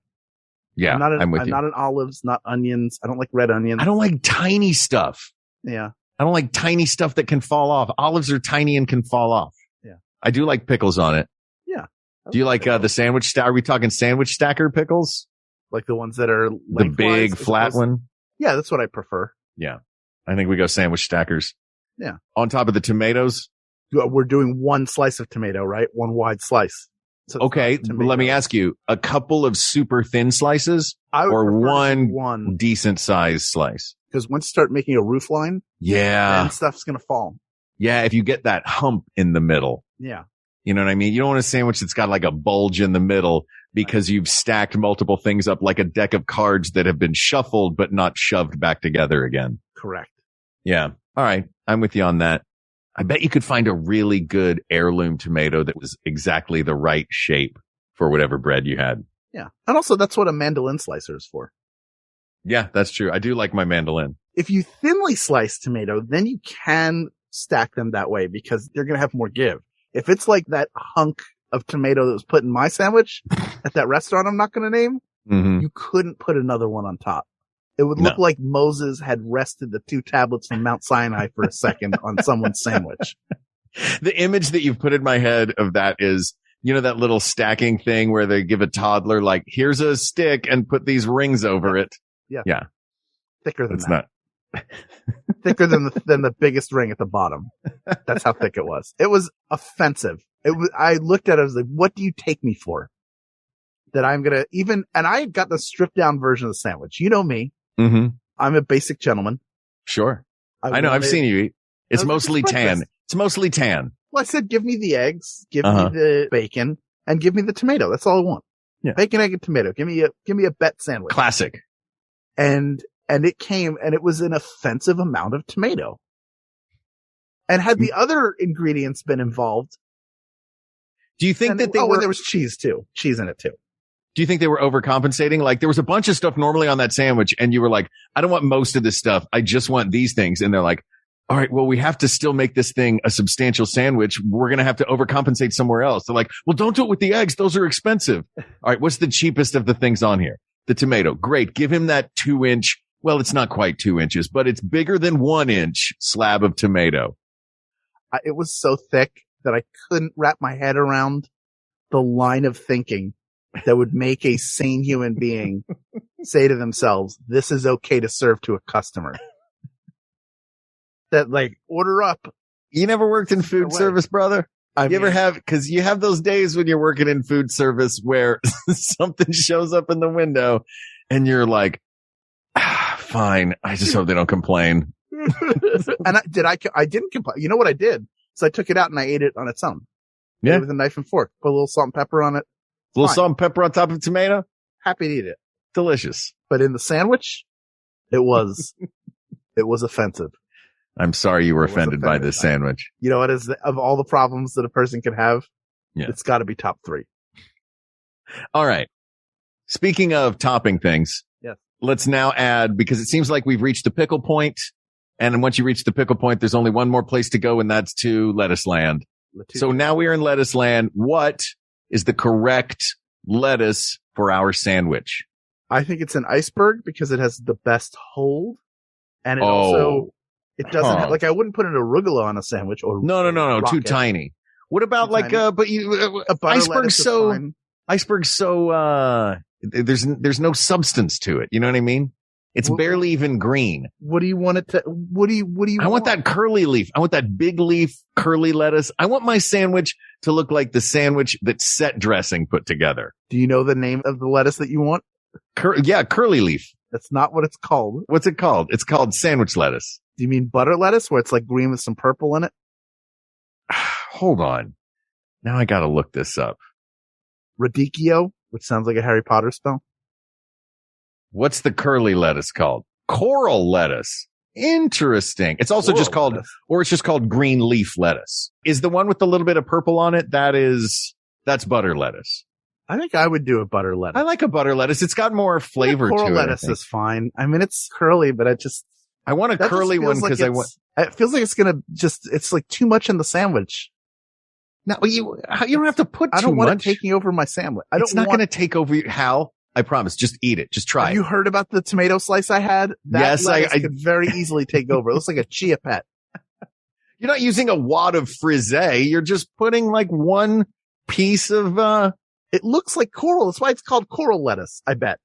Yeah, I'm with you. Not in olives, not onions. I don't like red onions. I don't like tiny stuff. Yeah. I don't like tiny stuff that can fall off. Olives are tiny and can fall off. Yeah. I do like pickles on it. Yeah. Do you like the sandwich stack? Are we talking sandwich stacker pickles? Like the ones that are the big flat one? Yeah, that's what I prefer. Yeah. I think we go sandwich stackers. Yeah. On top of the tomatoes? We're doing one slice of tomato, right? One wide slice. So okay. Let me ask you, a couple of super thin slices or one decent sized slice? Because once you start making a roof line, then stuff's going to fall. Yeah. If you get that hump in the middle. Yeah. You know what I mean? You don't want a sandwich that's got like a bulge in the middle because you've stacked multiple things up like a deck of cards that have been shuffled but not shoved back together again. Correct. Yeah. All right. I'm with you on that. I bet you could find a really good heirloom tomato that was exactly the right shape for whatever bread you had. Yeah. And also that's what a mandolin slicer is for. Yeah, that's true. I do like my mandolin. If you thinly slice tomato, then you can stack them that way because they're going to have more give. If it's like that hunk of tomato that was put in my sandwich at that restaurant I'm not going to name, you couldn't put another one on top. It would look like Moses had rested the 2 tablets from Mount Sinai for a second on someone's sandwich. The image that you've put in my head of that is, you know, that little stacking thing where they give a toddler, like, here's a stick and put these rings over it. Yeah. Yeah. Thicker than it's that. Not. Thicker than the biggest ring at the bottom. That's how thick it was. It was offensive. I looked at it, I was like, what do you take me for? That I'm going to and I got the stripped down version of the sandwich. You know me. Mm-hmm. I'm a basic gentleman. Sure. I know. I've seen you eat. It's mostly tan. It's mostly tan. Well, I said, give me the eggs, give me the bacon, and give me the tomato. That's all I want. Yeah. Bacon, egg, and tomato. Give me a bet sandwich. Classic. And it came, and it was an offensive amount of tomato. And had the other ingredients been involved. Do you think that and there was cheese too. Cheese in it too. Do you think they were overcompensating? Like there was a bunch of stuff normally on that sandwich and you were like, I don't want most of this stuff. I just want these things. And they're like, all right, well, we have to still make this thing a substantial sandwich. We're going to have to overcompensate somewhere else. They're like, well, don't do it with the eggs. Those are expensive. All right. What's the cheapest of the things on here? The tomato. Great. Give him that 2-inch. Well, it's not quite 2 inches, but it's bigger than 1-inch slab of tomato. It was so thick that I couldn't wrap my head around the line of thinking that would make a sane human being say to themselves, this is okay to serve to a customer. That like order up. You never worked in food service, brother? Ever have, cause you have those days when you're working in food service where something shows up in the window and you're like, fine. I just hope they don't complain. And I didn't complain. You know what I did? So I took it out and I ate it on its own. Yeah. With a knife and fork. Put a little salt and pepper on it. A little salt and pepper on top of tomato? Happy to eat it. Delicious. But in the sandwich, it was offensive. I'm sorry you were offended by this sandwich. You know what is of all the problems that a person can have? Yeah. It's got to be top 3. All right. Speaking of topping things, yes. Let's now add, because it seems like we've reached the pickle point. And once you reach the pickle point, there's only one more place to go, and that's to lettuce land. So now we are in lettuce land. What is the correct lettuce for our sandwich? I think it's an iceberg because it has the best hold. And it doesn't have, like, I wouldn't put an arugula on a sandwich or. No. Too tiny. What about iceberg's so, there's no substance to it. You know what I mean? It's barely even green. What do you want it to, what do you I want that curly leaf. I want that big leaf curly lettuce. I want my sandwich to look like the sandwich that set dressing put together. Do you know the name of the lettuce that you want? Curly leaf. That's not what it's called. What's it called? It's called sandwich lettuce. Do you mean butter lettuce where it's like green with some purple in it? Hold on. Now I gotta look this up. Radicchio, which sounds like a Harry Potter spell. What's the curly lettuce called? Coral lettuce. Interesting. It's also just called, or it's just called green leaf lettuce. Is the one with the little bit of purple on it? That's butter lettuce. I think I would do a butter lettuce. I like a butter lettuce. It's got more flavor to it. Coral lettuce is fine. I mean, it's curly, but I want a curly one because it feels like it's going to it's like too much in the sandwich. No, you don't have to put too much. I don't want it taking over my sandwich. It's not going to take over you. Hal, I promise. Just eat it. Just try it. Have you heard about the tomato slice I had? That lettuce could very easily take over. It looks like a chia pet. You're not using a wad of frisee. You're just putting like one piece of, it looks like coral. That's why it's called coral lettuce, I bet.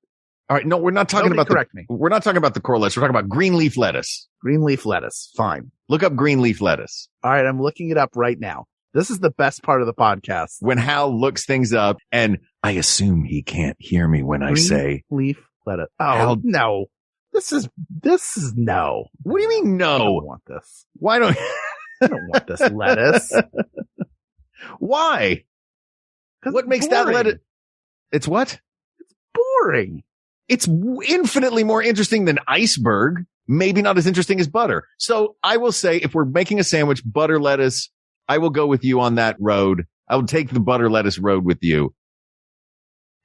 All right. No, we're not talking about we're not talking about the coral lettuce. We're talking about green leaf lettuce. Green leaf lettuce. Fine. Look up green leaf lettuce. All right. I'm looking it up right now. This is the best part of the podcast. When Hal looks things up, and I assume he can't hear me when I say leaf lettuce. Oh, Hal, no. This is no. What do you mean no? I don't want this. Why don't I don't want this lettuce. Why? What makes that lettuce? It's what? It's boring. It's infinitely more interesting than iceberg. Maybe not as interesting as butter. So I will say, if we're making a sandwich, butter lettuce, I will go with you on that road. I will take the butter lettuce road with you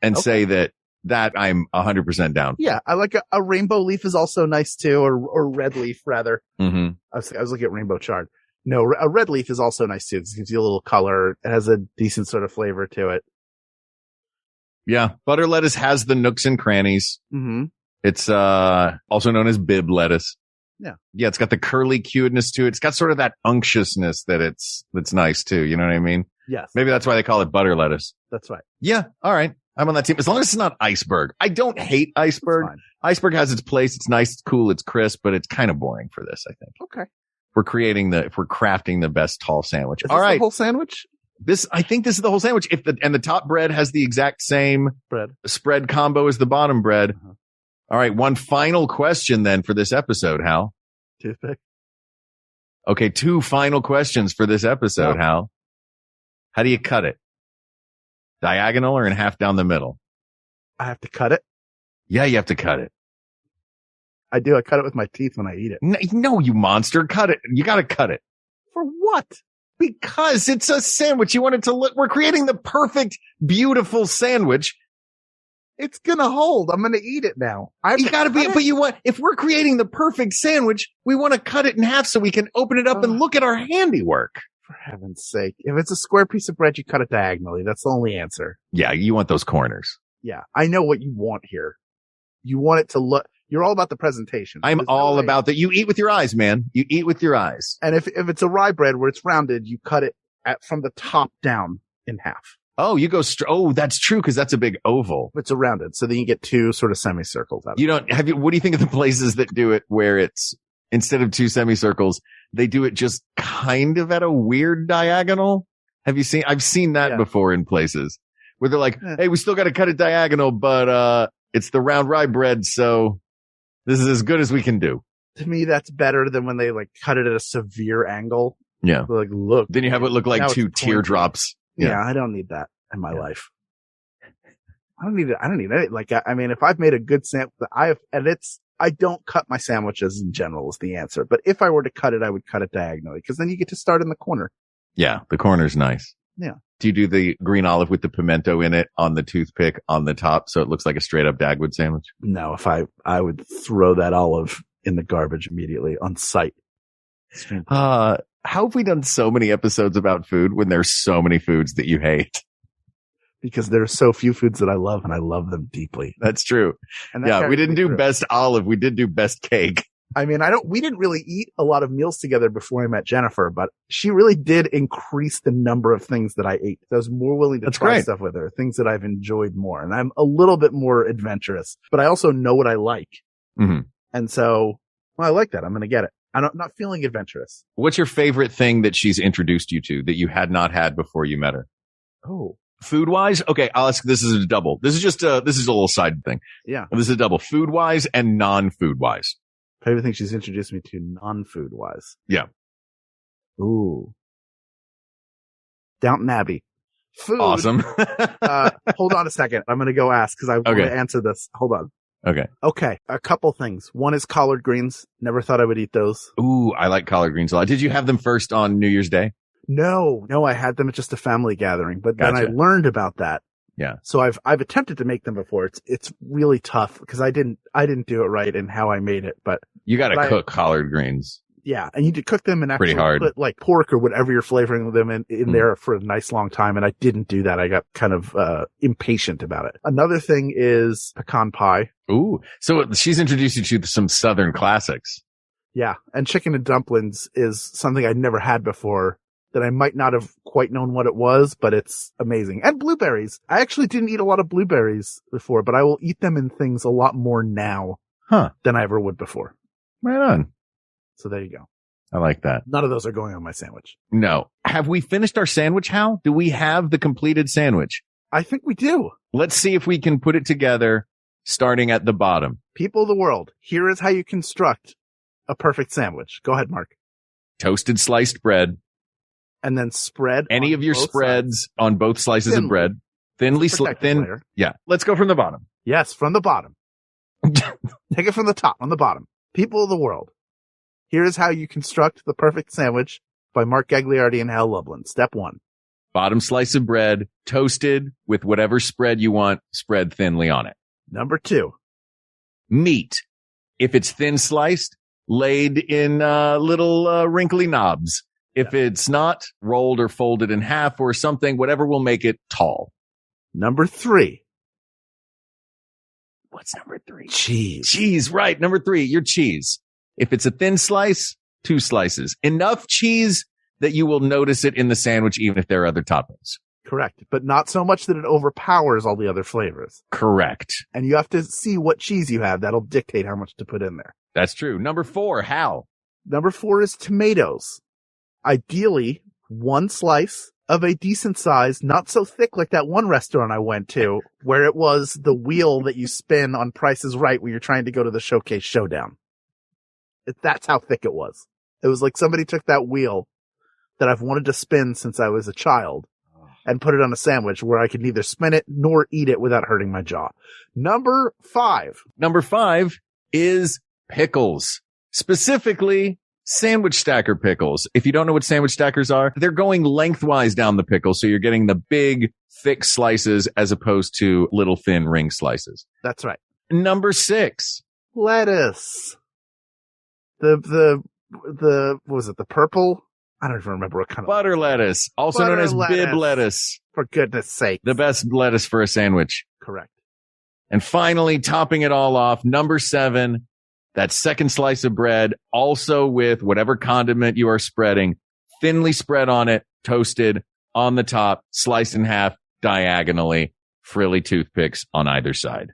and say that I'm 100% down. Yeah. I like a rainbow leaf is also nice too, or red leaf rather. Mm-hmm. I was looking at rainbow chard. No, a red leaf is also nice too. It gives you a little color. It has a decent sort of flavor to it. Yeah. Butter lettuce has the nooks and crannies. Mm-hmm. It's, also known as bib lettuce. Yeah. Yeah. It's got the curly cuteness to it. It's got sort of that unctuousness that's nice too. You know what I mean? Yes. Maybe that's why they call it butter lettuce. That's right. Yeah. All right. I'm on that team. As long as it's not iceberg. I don't hate iceberg. Iceberg has its place. It's nice. It's cool. It's crisp, but it's kind of boring for this, I think. Okay. If we're crafting the best tall sandwich. Is this the whole sandwich? I think this is the whole sandwich. And the top bread has the exact same spread combo as the bottom bread. Uh-huh. All right. One final question then for this episode, Hal. Toothpick. Okay. 2 final questions for this episode, Hal. How do you cut it? Diagonal or in half down the middle? I have to cut it? Yeah, you have to cut it. I do. I cut it with my teeth when I eat it. No, you monster. Cut it. You got to cut it. For what? Because it's a sandwich. You want it to look, we're creating the perfect, beautiful sandwich. It's going to hold. I'm going to eat it now. If we're creating the perfect sandwich, we want to cut it in half so we can open it up and look at our handiwork. For heaven's sake. If it's a square piece of bread, you cut it diagonally. That's the only answer. Yeah, you want those corners. Yeah, I know what you want here. You want it to look, you're all about the presentation. I'm all about that. You eat with your eyes, man. You eat with your eyes. And if it's a rye bread where it's rounded, you cut it from the top down in half. Oh, you go that's true, because that's a big oval. It's a rounded, so then you get 2 sort of semicircles out of it. What do you think of the places that do it where it's, instead of 2 semicircles, they do it just kind of at a weird diagonal? I've seen that before in places where they're like, hey, we still got to cut it diagonal, but, it's the round rye bread. So this is as good as we can do. To me, that's better than when they like cut it at a severe angle. Yeah. They're like, look. Then you have it look like 2 teardrops. Yeah. I don't need that in my life. I don't need it. Like, I mean, if I've made a good sandwich, I don't cut my sandwiches in general is the answer. But if I were to cut it, I would cut it diagonally because then you get to start in the corner. Yeah. The corner's nice. Yeah. Do you do the green olive with the pimento in it on the toothpick on the top so it looks like a straight up Dagwood sandwich? No, if I would throw that olive in the garbage immediately on sight. How have we done so many episodes about food when there's so many foods that you hate? Because there are so few foods that I love and I love them deeply. That's true. And we didn't do best olive. We did do best cake. I mean, we didn't really eat a lot of meals together before I met Jennifer, but she really did increase the number of things that I ate. I was more willing to try stuff with her, things that I've enjoyed more. And I'm a little bit more adventurous, but I also know what I like. Mm-hmm. And so, I like that. I'm going to get it. I'm not feeling adventurous. What's your favorite thing that she's introduced you to that you had not had before you met her? Oh. Food wise? Okay. I'll ask, this is a double. This is a little side thing. Yeah. This is a double. Food wise and non-food wise. Favorite thing she's introduced me to non-food wise. Yeah. Ooh. Downton Abbey. Food. Awesome. Hold on a second. I'm going to go ask because I want to answer this. Hold on. Okay. A couple things. One is collard greens. Never thought I would eat those. Ooh, I like collard greens a lot. Did you have them first on New Year's Day? No, I had them at just a family gathering, but then I learned about that Yeah. So I've attempted to make them before. It's really tough because I didn't do it right in how I made it, but you got to cook collard greens. Yeah. And you need to cook them and actually pretty hard. Put like pork or whatever you're flavoring them in there for a nice long time. And I didn't do that. I got kind of impatient about it. Another thing is pecan pie. Ooh. So she's introduced you to some Southern classics. Yeah. And chicken and dumplings is something I'd never had before that I might not have quite known what it was, but it's amazing. And blueberries. I actually didn't eat a lot of blueberries before, but I will eat them in things a lot more now than I ever would before. Right on. So there you go. I like that. None of those are going on my sandwich. No. Have we finished our sandwich, Hal? Do we have the completed sandwich? I think we do. Let's see if we can put it together starting at the bottom. People of the world, here is how you construct a perfect sandwich. Go ahead, Mark. Toasted sliced bread. And then spread any of your spreads on both slices of bread. Thin. Yeah. Let's go from the bottom. Yes, from the bottom. Take it from the top, on the bottom. People of the world, here is how you construct the perfect sandwich by Mark Gagliardi and Hal Lublin. Step 1. Bottom slice of bread, toasted with whatever spread you want, spread thinly on it. Number 2. Meat. If it's thin sliced, laid in little wrinkly knobs. If it's not, rolled or folded in half or something, whatever will make it tall. Number 3. What's number 3? Cheese. Cheese, right. Number 3, your cheese. If it's a thin slice, 2 slices. Enough cheese that you will notice it in the sandwich even if there are other toppings. Correct. But not so much that it overpowers all the other flavors. Correct. And you have to see what cheese you have. That'll dictate how much to put in there. That's true. Number 4, Hal. Number 4 is tomatoes. Ideally, 1 slice of a decent size, not so thick like that one restaurant I went to, where it was the wheel that you spin on Price is Right when you're trying to go to the Showcase Showdown. That's how thick it was. It was like somebody took that wheel that I've wanted to spin since I was a child and put it on a sandwich where I could neither spin it nor eat it without hurting my jaw. Number 5. Number 5 is pickles. Specifically, sandwich stacker pickles. If you don't know what sandwich stackers are, they're going lengthwise down the pickle. So you're getting the big, thick slices as opposed to little thin ring slices. That's right. Number 6. Lettuce. The what was it? The purple? I don't even remember what kind of butter lettuce, also known as bib lettuce. For goodness sake. The best lettuce for a sandwich. Correct. And finally, topping it all off, number 7, that second slice of bread, also with whatever condiment you are spreading, thinly spread on it, toasted on the top, sliced in half diagonally, frilly toothpicks on either side.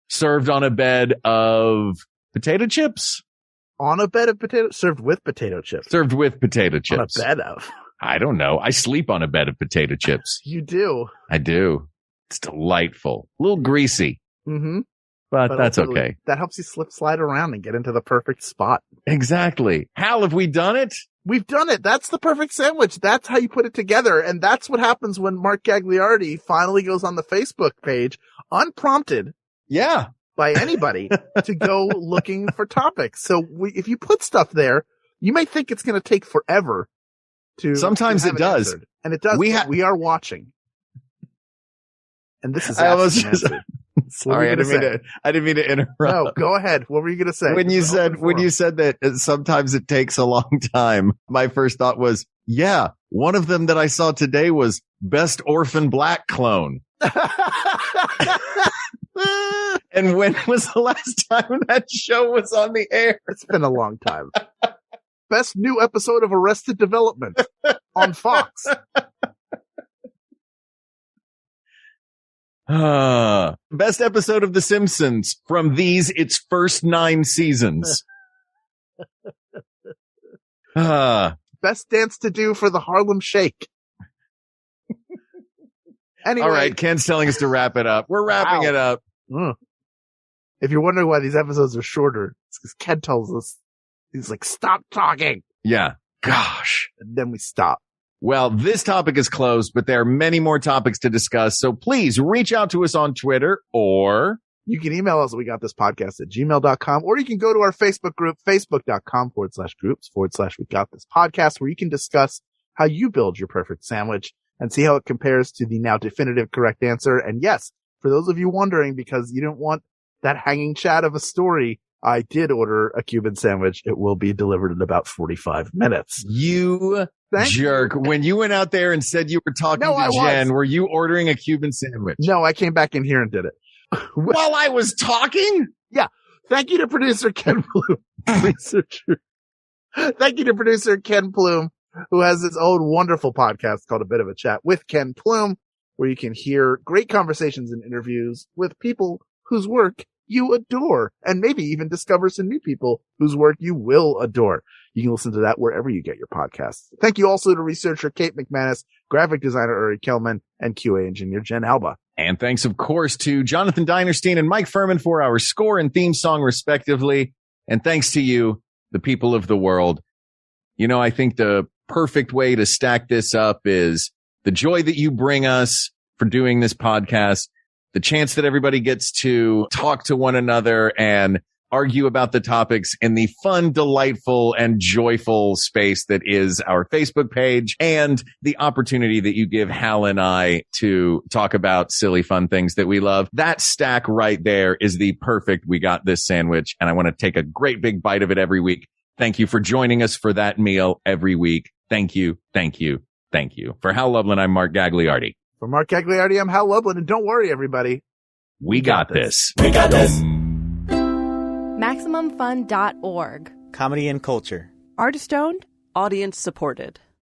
Served on a bed of potato chips. On a bed of potatoes, served with potato chips. Served with potato chips. On a bed of. I don't know. I sleep on a bed of potato chips. You do. I do. It's delightful. A little greasy. Mm-hmm. But that's okay. That helps you slide around and get into the perfect spot. Exactly. Hal, have we done it? We've done it. That's the perfect sandwich. That's how you put it together. And that's what happens when Mark Gagliardi finally goes on the Facebook page, unprompted. Yeah. By anybody to go looking for topics. So if you put stuff there, you may think it's going to take forever to. Sometimes it does. Answered. And it does. We are watching. And this is sorry, I didn't mean to interrupt. No, go ahead. What were you going to say? When you said that sometimes it takes a long time, my first thought was, yeah, one of them that I saw today was Best Orphan Black Clone. And when was the last time that show was on the air? It's been a long time. Best new episode of Arrested Development on Fox. Best episode of The Simpsons from its first 9 seasons. Best dance to do for the Harlem Shake. Anyway. All right, Ken's telling us to wrap it up. We're wrapping it up. If you're wondering why these episodes are shorter, it's because Ken tells us, he's like, stop talking. Yeah. Gosh. And then we stop. Well, this topic is closed, but there are many more topics to discuss. So please reach out to us on Twitter, or you can email us at wegotThisPodcast@gmail.com, or you can go to our Facebook group, facebook.com/groups/wegotThisPodcast, where you can discuss how you build your perfect sandwich and see how it compares to the now definitive correct answer. And yes, for those of you wondering, because you didn't want that hanging chat of a story, I did order a Cuban sandwich. It will be delivered in about 45 minutes. You jerk. When you went out there and said you were talking to Jen, were you ordering a Cuban sandwich? No, I came back in here and did it. While I was talking? Yeah. Thank you to producer Ken Plume. Thank you to producer Ken Plume, who has his own wonderful podcast called A Bit of a Chat with Ken Plume, where you can hear great conversations and interviews with people whose work you adore, and maybe even discover some new people whose work you will adore. You can listen to that wherever you get your podcasts. Thank you also to researcher Kate McManus, graphic designer Uri Kelman, and QA engineer Jen Alba. And thanks, of course, to Jonathan Dinerstein and Mike Furman for our score and theme song, respectively. And thanks to you, the people of the world. You know, I think the perfect way to stack this up is the joy that you bring us for doing this podcast, the chance that everybody gets to talk to one another and argue about the topics in the fun, delightful, and joyful space that is our Facebook page, and the opportunity that you give Hal and I to talk about silly, fun things that we love. That stack right there is the perfect We Got This sandwich, and I want to take a great big bite of it every week. Thank you for joining us for that meal every week. Thank you, thank you, thank you. For Hal Lublin, I'm Mark Gagliardi. For Mark Gagliardi, I'm Hal Lublin, and don't worry, everybody. We got this. We got this. MaximumFun.org. Comedy and culture. Artist owned, audience supported.